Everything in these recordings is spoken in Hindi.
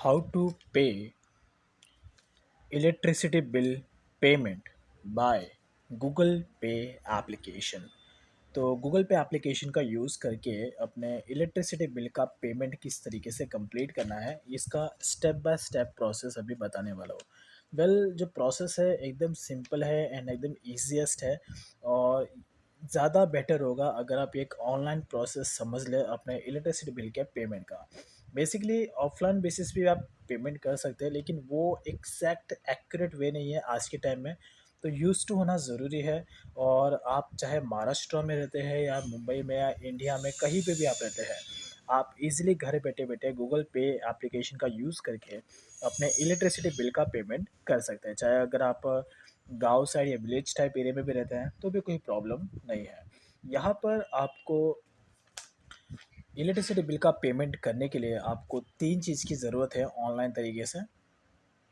How to pay electricity bill payment by Google पे एप्लीकेशन। तो गूगल पे एप्लीकेशन का यूज़ करके अपने इलेक्ट्रिसिटी बिल का पेमेंट किस तरीके से कंप्लीट करना है, इसका स्टेप बाय स्टेप प्रोसेस अभी बताने वाला हूँ। जो प्रोसेस है एकदम सिंपल है एंड एकदम ईजीएस्ट है। और ज़्यादा बेटर होगा अगर आप एक ऑनलाइन प्रोसेस समझ लें अपने इलेक्ट्रिसिटी बिल के पेमेंट का। बेसिकली ऑफलाइन बेसिस पे आप पेमेंट कर सकते हैं, लेकिन वो एग्जैक्ट एक्यूरेट वे नहीं है आज के टाइम में। तो यूज़ टू होना ज़रूरी है। और आप चाहे महाराष्ट्र में रहते हैं या मुंबई में या इंडिया में कहीं पे भी आप रहते हैं, आप इजीली घर बैठे बैठे गूगल पे एप्लीकेशन का यूज़ करके अपने इलेक्ट्रिसिटी बिल का पेमेंट कर सकते हैं। चाहे अगर आप गांव साइड या विलेज टाइप एरिया में भी रहते हैं तो भी कोई प्रॉब्लम नहीं है। यहाँ पर आपको इलेक्ट्रिसिटी बिल का पेमेंट करने के लिए आपको तीन चीज़ की ज़रूरत है ऑनलाइन तरीके से,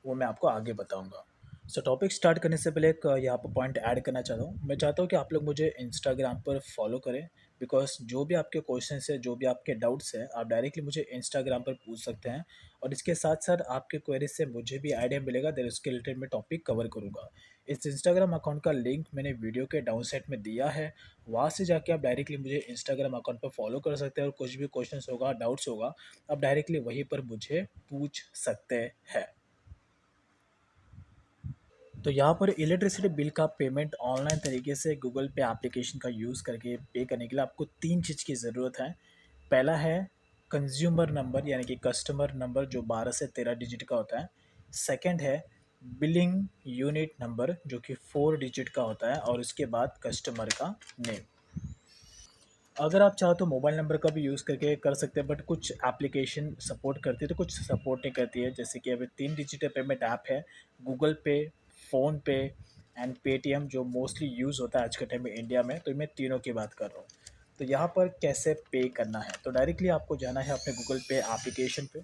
वो मैं आपको आगे बताऊंगा। सो टॉपिक स्टार्ट करने से पहले एक यहाँ पर पॉइंट ऐड करना चाहता हूँ। मैं चाहता हूँ कि आप लोग मुझे इंस्टाग्राम पर फॉलो करें, बिकॉज जो भी आपके क्वेश्चन है, जो भी आपके डाउट्स हैं, आप डायरेक्टली मुझे इंस्टाग्राम पर पूछ सकते हैं। और इसके साथ साथ आपके क्वेरीज से मुझे भी आइडिया मिलेगा, देन उसके रिलेटेड मैं टॉपिक कवर करूँगा। इस इंस्टाग्राम अकाउंट का लिंक मैंने वीडियो के डाउन साइड में दिया है। वहाँ से जाके आप डायरेक्टली मुझे इंस्टाग्राम अकाउंट पर फॉलो कर सकते हैं और कुछ भी क्वेश्चन होगा, डाउट्स होगा, आप डायरेक्टली वहीं पर मुझे पूछ सकते हैं। तो यहाँ पर इलेक्ट्रिसिटी बिल का पेमेंट ऑनलाइन तरीके से गूगल पे एप्लीकेशन का यूज़ करके पे करने के लिए आपको तीन चीज़ की ज़रूरत है। पहला है कंज्यूमर नंबर यानी कि कस्टमर नंबर, जो 12 से 13 डिजिट का होता है। सेकंड है बिलिंग यूनिट नंबर, जो कि 4 डिजिट का होता है। और उसके बाद कस्टमर का नेम। अगर आप चाहो तो मोबाइल नंबर का भी यूज़ करके कर सकते हैं, बट कुछ एप्लीकेशन सपोर्ट करती है तो कुछ सपोर्ट नहीं करती है। जैसे कि अभी 3 डिजिटल पेमेंट ऐप है, गूगल पे, फ़ोनपे एंड पेटीएम, जो मोस्टली यूज़ होता है आज के टाइम में इंडिया में। तो मैं तीनों की बात कर रहा हूँ। तो यहाँ पर कैसे पे करना है, तो डायरेक्टली आपको जाना है अपने गूगल पे एप्लीकेशन पे।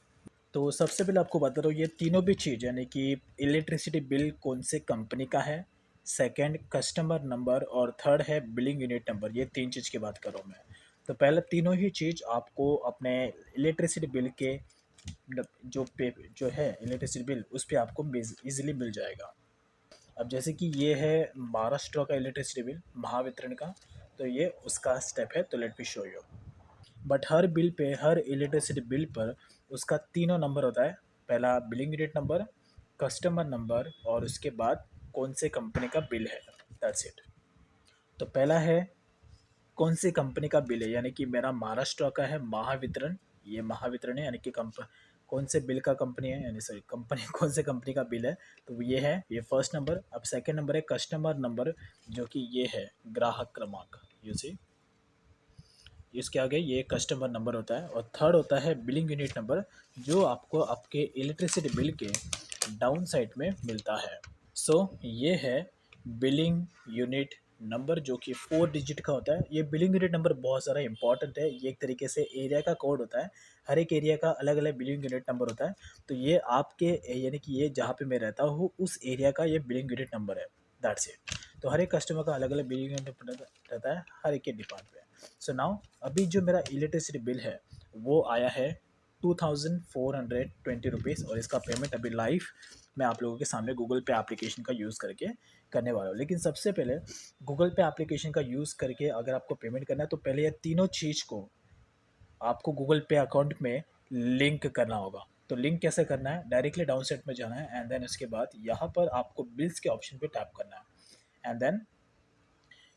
तो सबसे पहले आपको बता रहा हूँ, ये तीनों भी चीज़ यानी कि इलेक्ट्रिसिटी बिल कौन से कंपनी का है, सेकंड कस्टमर नंबर, और थर्ड है बिलिंग यूनिट नंबर, ये तीन चीज़ की बात कर रहा हूँ मैं। तो पहले तीनों ही चीज़ आपको अपने इलेक्ट्रिसिटी बिल के जो है इलेक्ट्रिसिटी बिल, उस पर आपको ईजिली मिल जाएगा। अब जैसे कि ये है महाराष्ट्र का इलेक्ट्रिसिटी बिल, महावितरण का, तो ये उसका स्टेप है। तो let me show you. But her bill pay, her electricity bill पर उसका तीनों नंबर होता है। पहला billing unit number, customer number, और उसके बाद कौन से कंपनी का बिल है। That's it. तो पहला है कौन सी कंपनी का बिल है, यानी कि मेरा महाराष्ट्र का है महावितरण। ये महावितरण है, यानी कि कौन से बिल का कंपनी है, यानी सॉरी कंपनी कौन से कंपनी का बिल है। तो ये है, ये फर्स्ट नंबर। अब सेकंड नंबर है कस्टमर नंबर, जो कि ये है ग्राहक क्रमांक। यू सी, इसके आगे ये कस्टमर नंबर होता है। और थर्ड होता है बिलिंग यूनिट नंबर, जो आपको आपके इलेक्ट्रिसिटी बिल के डाउन साइड में मिलता है। सो ये है बिलिंग यूनिट नंबर, जो कि 4 डिजिट का होता है। ये बिलिंग यूनिट नंबर बहुत ज़्यादा इंपॉर्टेंट है। ये एक तरीके से एरिया का कोड होता है। हर एक एरिया का अलग अलग बिलिंग यूनिट नंबर होता है। तो ये आपके यानी कि ये जहाँ पे मैं रहता हूँ उस एरिया का ये बिलिंग यूनिट नंबर है। That's it. तो हर एक कस्टमर का अलग अलग बिलिंग यूनिट नंबर रहता है हर एक के डिपार्टमेंट में। सो नाउ अभी जो मेरा इलेक्ट्रिसिटी बिल है वो आया है 2420 रुपीज़। और इसका पेमेंट अभी लाइव मैं आप लोगों के सामने गूगल पे एप्लीकेशन का यूज़ करके करने वाला हूँ। लेकिन सबसे पहले गूगल पे एप्लीकेशन का यूज़ करके अगर आपको पेमेंट करना है, तो पहले ये तीनों चीज़ को आपको गूगल पे अकाउंट में लिंक करना होगा। तो लिंक कैसे करना है, डायरेक्टली डाउन साइड में जाना है एंड देन उसके बाद यहाँ पर आपको बिल्स के ऑप्शन पे टैप करना है। एंड देन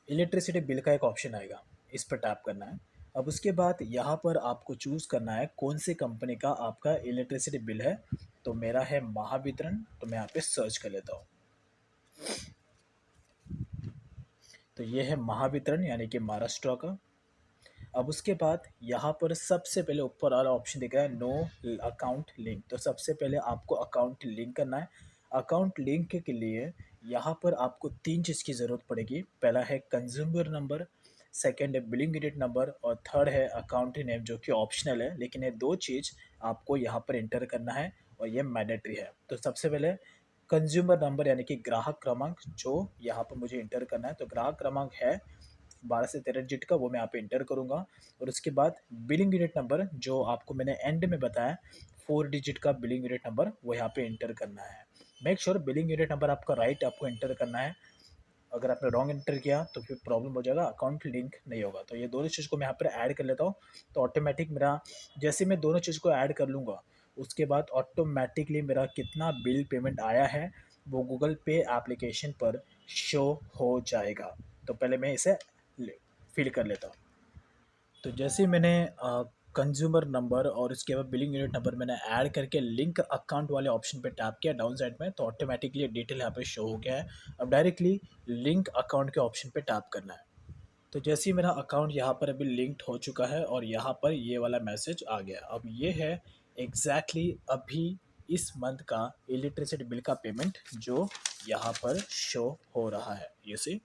इलेक्ट्रिसिटी बिल का एक ऑप्शन आएगा, इस पर टैप करना है। अब उसके बाद यहाँ पर आपको चूज़ करना है कौन सी कंपनी का आपका इलेक्ट्रिसिटी बिल है। तो मेरा है महावितरण, तो मैं यहाँ पे सर्च कर लेता हूँ। तो ये है महावितरण यानी कि महाराष्ट्र का। अब उसके बाद यहाँ पर सबसे पहले ऊपर वाला ऑप्शन दिख रहा है नो अकाउंट लिंक। तो सबसे पहले आपको अकाउंट लिंक करना है। अकाउंट लिंक के लिए यहाँ पर आपको तीन चीज़ की ज़रूरत पड़ेगी। पहला है कंज्यूमर नंबर, सेकंड है बिलिंग यूनिट नंबर, और थर्ड है अकाउंट नेम, जो कि ऑप्शनल है, लेकिन ये दो चीज़ आपको यहाँ पर एंटर करना है और ये मैंडेटरी है। तो सबसे पहले कंज्यूमर नंबर यानी कि ग्राहक क्रमांक, जो यहाँ पर मुझे इंटर करना है। तो ग्राहक क्रमांक है 12 से 13 डिजिट का, वो मैं यहाँ पे इंटर करूँगा। और उसके बाद बिलिंग यूनिट नंबर, जो आपको मैंने एंड में बताया 4 डिजिट का बिलिंग यूनिट नंबर वो यहाँ पे इंटर करना है। Make sure billing unit number आपका राइट आपको इंटर करना है। अगर आपने रॉन्ग एंटर किया तो फिर प्रॉब्लम हो जाएगा, अकाउंट लिंक नहीं होगा। तो ये दोनों चीज़ को मैं यहाँ पर ऐड कर लेता हूँ। तो ऑटोमेटिक मेरा जैसे मैं दोनों चीज़ को ऐड कर लूँगा, उसके बाद ऑटोमेटिकली मेरा कितना बिल पेमेंट आया है वो गूगल पे एप्लीकेशन पर शो हो जाएगा। तो पहले मैं इसे फिल कर लेता हूँ। तो जैसे ही मैंने कंज्यूमर नंबर और उसके बाद बिलिंग यूनिट नंबर मैंने ऐड करके लिंक अकाउंट वाले ऑप्शन पे टैप किया डाउन साइड में, तो ऑटोमेटिकली डिटेल यहाँ पे शो हो गया है। अब डायरेक्टली लिंक अकाउंट के ऑप्शन पे टैप करना है। तो जैसे ही मेरा अकाउंट यहाँ पर अभी लिंक्ड हो चुका है और यहाँ पर ये वाला मैसेज आ गया। अब ये है अभी इस मंथ का इलेक्ट्रिसिटी बिल का पेमेंट जो यहाँ पर शो हो रहा है। ये सी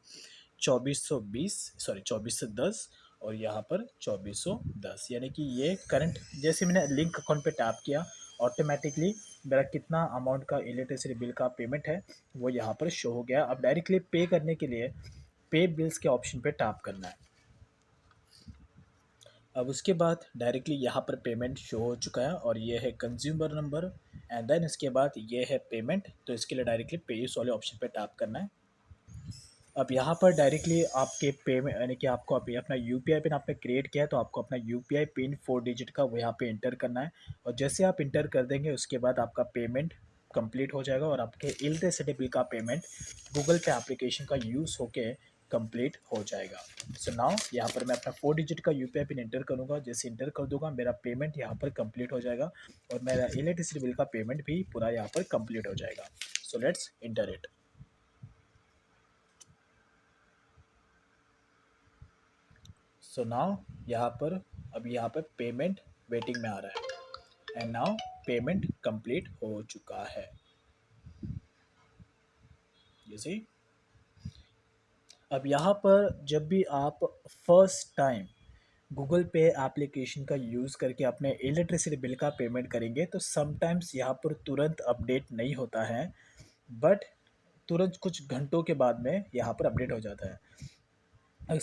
2410 और यहाँ पर 2410, यानी कि ये करंट जैसे मैंने लिंक अकाउंट पे टैप किया ऑटोमेटिकली मेरा कितना अमाउंट का इलेक्ट्रिसिटी बिल का पेमेंट है वो यहाँ पर शो हो गया। अब डायरेक्टली पे करने के लिए पे बिल्स के ऑप्शन पे टैप करना है। अब उसके बाद डायरेक्टली यहाँ पर पेमेंट शो हो चुका है और ये है कंज्यूमर नंबर एंड देन इसके बाद ये है पेमेंट। तो इसके लिए डायरेक्टली पे वाले ऑप्शन पे टैप करना है। अब यहाँ पर डायरेक्टली आपके पेमेंट यानी कि आपको अभी अपना यूपीआई पिन आपने क्रिएट किया है, तो आपको अपना यूपीआई पिन 4 डिजिट का वो यहाँ पे इंटर करना है। और जैसे आप इंटर कर देंगे उसके बाद आपका पेमेंट कंप्लीट हो जाएगा और आपके इलेक्ट्रिसिटी बिल का पेमेंट गूगल पे एप्लीकेशन का यूज़ होके कंप्लीट हो जाएगा। सो नाउ यहाँ पर मैं अपना 4 डिजिट का यूपीआई पिन इंटर करूँगा। जैसे इंटर कर दूंगा मेरा पेमेंट यहाँ पर कंप्लीट हो जाएगा और मेरा इलेक्ट्रिसिटी बिल का पेमेंट भी पूरा यहाँ पर कंप्लीट हो जाएगा। So let's inter it. So now यहाँ पर अभी यहाँ पर पेमेंट वेटिंग में आ रहा है एंड नाउ पेमेंट कंप्लीट हो चुका है। ये सही। अब यहाँ पर जब भी आप फर्स्ट टाइम गूगल पे एप्लीकेशन का यूज़ करके अपने इलेक्ट्रिसिटी बिल का पेमेंट करेंगे तो समटाइम्स यहाँ पर तुरंत अपडेट नहीं होता है, बट तुरंत कुछ घंटों के बाद में यहाँ पर अपडेट हो जाता है।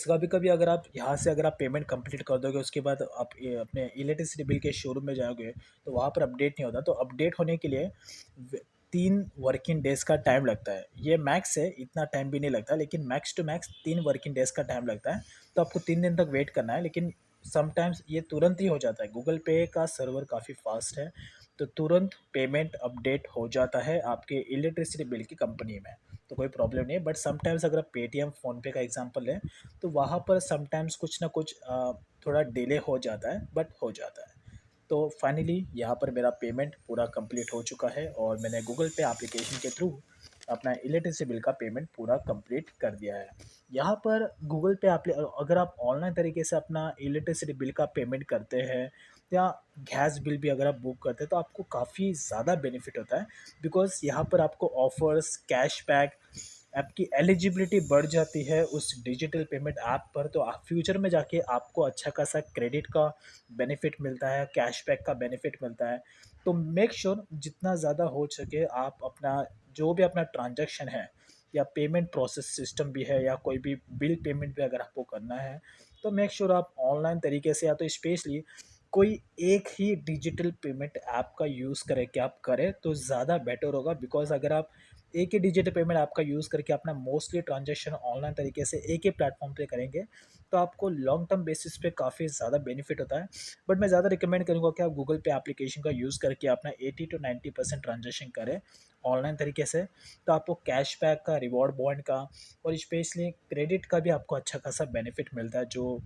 कभी कभी अगर आप यहाँ से अगर आप पेमेंट कंप्लीट कर दोगे उसके बाद आप ये अपने इलेक्ट्रिसिटी बिल के शोरूम में जाओगे तो वहाँ पर अपडेट नहीं होता। तो अपडेट होने के लिए 3 वर्किंग डेज़ का टाइम लगता है। ये मैक्स है, इतना टाइम भी नहीं लगता, लेकिन max to max 3 working days का टाइम लगता है। तो आपको 3 दिन तक वेट करना है, लेकिन समटाइम्स ये तुरंत ही हो जाता है। गूगल पे का सर्वर काफ़ी फास्ट है, तो तुरंत पेमेंट अपडेट हो जाता है आपके इलेक्ट्रिसिटी बिल की कंपनी में। तो कोई प्रॉब्लम नहीं है। बट समटाइम्स अगर आप पेटीएम फ़ोनपे का एग्जांपल लें तो वहाँ पर समटाइम्स कुछ ना कुछ थोड़ा डिले हो जाता है, बट हो जाता है। तो फाइनली यहाँ पर मेरा पेमेंट पूरा कंप्लीट हो चुका है और मैंने गूगल पे एप्लीकेशन के थ्रू अपना इलेक्ट्रिसिटी बिल का पेमेंट पूरा कंप्लीट कर दिया है। यहाँ पर गूगल पे अगर आप ऑनलाइन तरीके से अपना इलेक्ट्रिसिटी बिल का पेमेंट करते हैं या गैस बिल भी अगर आप बुक करते हैं तो आपको काफ़ी ज़्यादा बेनिफिट होता है। बिकॉज़ यहाँ पर आपको ऑफ़र्स, कैशबैक, आपकी एलिजिबिलिटी बढ़ जाती है उस डिजिटल पेमेंट ऐप पर। तो आप फ्यूचर में जाके आपको अच्छा खासा क्रेडिट का बेनिफिट मिलता है, कैशबैक का बेनिफिट मिलता है। तो मेक श्योर जितना ज़्यादा हो सके आप अपना जो भी अपना ट्रांजैक्शन है या पेमेंट प्रोसेस सिस्टम भी है या कोई भी बिल पेमेंट भी अगर आपको करना है तो मेक श्योर आप ऑनलाइन तरीके से या तो स्पेशली कोई एक ही डिजिटल पेमेंट ऐप का यूज़ करें कि आप करें तो ज़्यादा बेटर होगा। बिकॉज़ अगर आप एक ही डिजिटल पेमेंट ऐप का यूज़ करके अपना मोस्टली ट्रांजैक्शन ऑनलाइन तरीके से एक ही प्लेटफॉर्म पे करेंगे तो आपको लॉन्ग टर्म बेसिस पे काफ़ी ज़्यादा बेनिफिट होता है। बट मैं ज़्यादा रिकमेंड करूँगा कि आप गूगल पे एप्लीकेशन का यूज़ करके अपना 80 to 90% ट्रांजैक्शन करें ऑनलाइन तरीके से। तो आपको कैशबैक का, रिवॉर्ड पॉइंट का और स्पेशली क्रेडिट का भी आपको अच्छा खासा बेनिफिट मिलता है, जो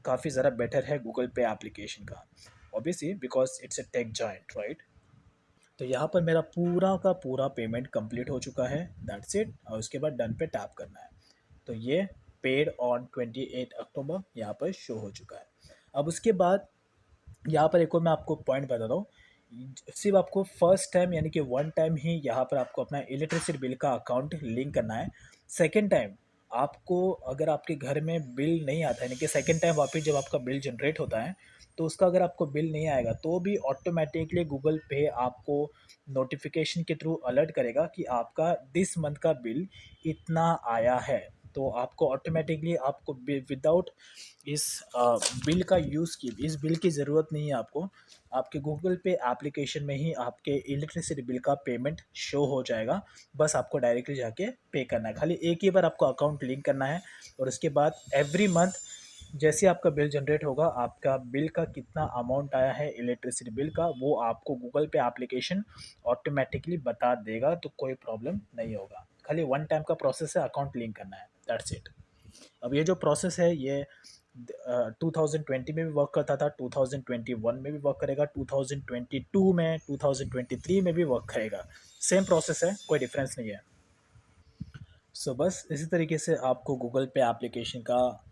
काफ़ी ज़्यादा बेटर है गूगल पे एप्लीकेशन का। Obviously because it's a tech giant, right. तो यहाँ पर मेरा पूरा का पूरा पेमेंट कंप्लीट हो चुका है, दैट्स इट। और उसके बाद डन पे टैप करना है। तो ये पेड ऑन 28 अक्टूबर यहाँ पर शो हो चुका है। अब उसके बाद यहाँ पर एक और मैं आपको पॉइंट बता रहा हूँ। सिर्फ आपको फर्स्ट टाइम यानी कि वन टाइम ही यहाँ पर आपको अपना इलेक्ट्रिसिटी बिल का अकाउंट लिंक करना है। सेकेंड टाइम आपको अगर आपके घर में बिल नहीं आता है, यानी कि सेकेंड टाइम वापस जब आपका बिल जनरेट होता है तो उसका अगर आपको बिल नहीं आएगा तो भी ऑटोमेटिकली गूगल पे आपको नोटिफिकेशन के थ्रू अलर्ट करेगा कि आपका दिस मंथ का बिल इतना आया है। तो आपको ऑटोमेटिकली आपको विदाउट इस बिल का यूज़ की इस बिल की ज़रूरत नहीं है आपको। आपके गूगल पे एप्लीकेशन में ही आपके इलेक्ट्रिसिटी बिल का पेमेंट शो हो जाएगा। बस आपको डायरेक्टली जाके पे करना है। खाली एक ही बार आपको अकाउंट लिंक करना है और उसके बाद एवरी मंथ जैसे आपका बिल जनरेट होगा, आपका बिल का कितना अमाउंट आया है इलेक्ट्रिसिटी बिल का, वो आपको गूगल पे एप्लीकेशन ऑटोमेटिकली बता देगा, तो कोई प्रॉब्लम नहीं होगा। खाली वन टाइम का प्रोसेस है, अकाउंट लिंक करना है, दैट्स इट। अब ये जो प्रोसेस है ये 2020 में भी वर्क करता था, 2021 में भी वर्क करेगा, 2022 में, 2023 में भी वर्क करेगा। सेम प्रोसेस है, कोई डिफरेंस नहीं है। सो बस इसी तरीके से आपको गूगल पे एप्लीकेशन का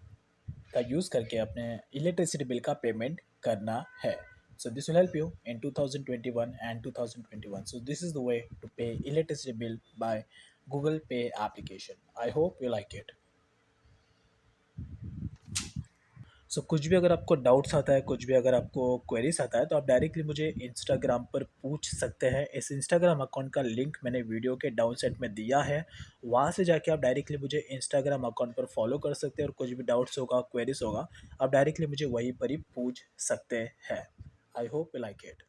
यूज़ करके अपने इलेक्ट्रिसिटी बिल का पेमेंट करना है। So this will help you in 2021 and 2021. So this is the way to pay electricity bill by Google Pay application. I hope you like it. सो कुछ भी अगर आपको डाउट्स आता है, कुछ भी अगर आपको क्वेरीज आता है, तो आप डायरेक्टली मुझे इंस्टाग्राम पर पूछ सकते हैं। इस इंस्टाग्राम अकाउंट का लिंक मैंने वीडियो के डाउन सेट में दिया है, वहाँ से जाके आप डायरेक्टली मुझे इंस्टाग्राम अकाउंट पर फॉलो कर सकते हैं और कुछ भी डाउट्स होगा, क्वेरीज होगा, आप डायरेक्टली मुझे वहीं पर ही पूछ सकते हैं। I hope you like it.